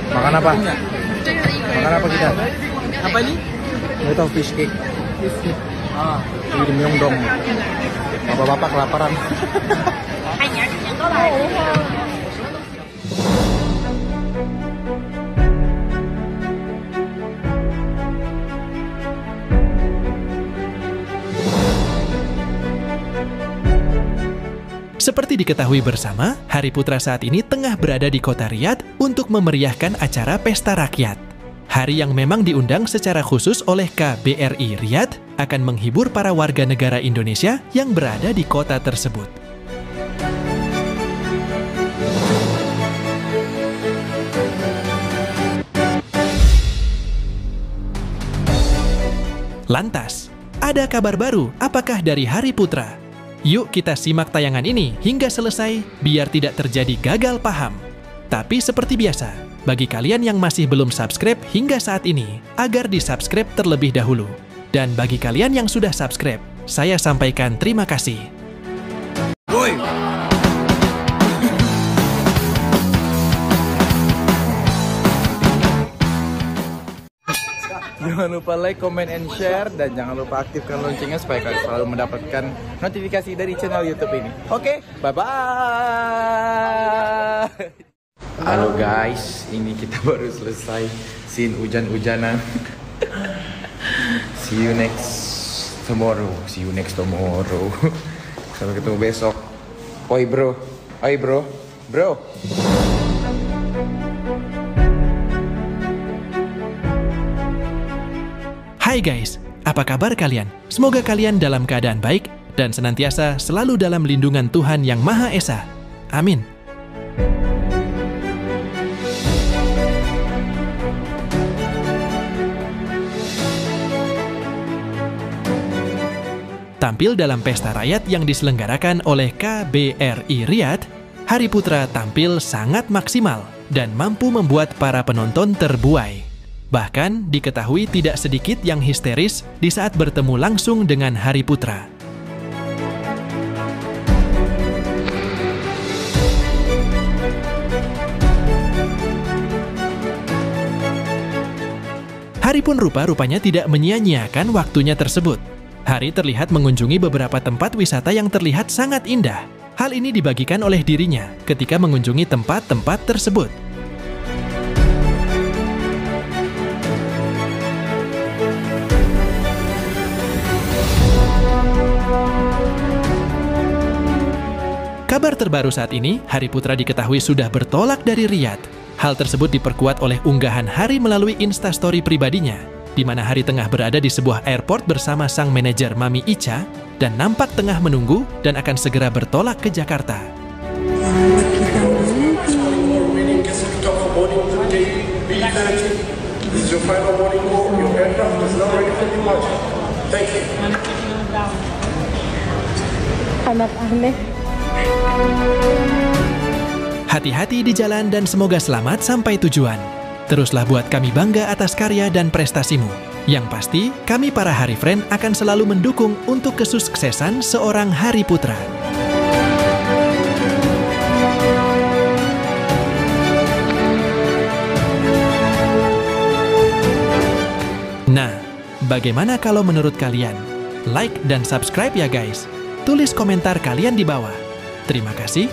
Makan apa? Makan apa kita? Apa ini? Itu fish cake. Ah. Ini di Myeongdong. Bapak-bapak kelaparan. Seperti diketahui bersama, Hari Putra saat ini tengah berada di kota Riyadh untuk memeriahkan acara Pesta Rakyat. Hari yang memang diundang secara khusus oleh KBRI Riyadh akan menghibur para warga negara Indonesia yang berada di kota tersebut. Lantas, ada kabar baru apakah dari Hari Putra? Yuk kita simak tayangan ini hingga selesai biar tidak terjadi gagal paham. Tapi seperti biasa, bagi kalian yang masih belum subscribe hingga saat ini, agar di-subscribe terlebih dahulu. Dan bagi kalian yang sudah subscribe, saya sampaikan terima kasih. Woi. Jangan lupa like, comment, and share. Dan jangan lupa aktifkan loncengnya supaya kalian selalu mendapatkan notifikasi dari channel YouTube ini. Oke, bye-bye. Halo guys, ini kita baru selesai scene hujan-hujanan. See you next tomorrow. Sampai ketemu besok. Oi bro. Bro. Hai guys, apa kabar kalian? Semoga kalian dalam keadaan baik dan senantiasa selalu dalam lindungan Tuhan Yang Maha Esa. Amin. Tampil dalam pesta rakyat yang diselenggarakan oleh KBRI Riyadh, Hari Putra tampil sangat maksimal dan mampu membuat para penonton terbuai. Bahkan diketahui tidak sedikit yang histeris di saat bertemu langsung dengan Hari Putra. Hari pun rupanya tidak menyia-nyiakan waktunya tersebut. Hari terlihat mengunjungi beberapa tempat wisata yang terlihat sangat indah. Hal ini dibagikan oleh dirinya ketika mengunjungi tempat-tempat tersebut. Kabar terbaru saat ini, Hari Putra diketahui sudah bertolak dari Riyadh. Hal tersebut diperkuat oleh unggahan Hari melalui Instastory pribadinya, di mana Hari tengah berada di sebuah airport bersama sang manajer Mami Icha, dan nampak tengah menunggu dan akan segera bertolak ke Jakarta. Anak aneh. Hati-hati di jalan dan semoga selamat sampai tujuan. Teruslah buat kami bangga atas karya dan prestasimu. Yang pasti, kami para Hari Friend akan selalu mendukung untuk kesuksesan seorang Hari Putra. Nah, bagaimana kalau menurut kalian? Like dan subscribe ya guys. Tulis komentar kalian di bawah. Terima kasih.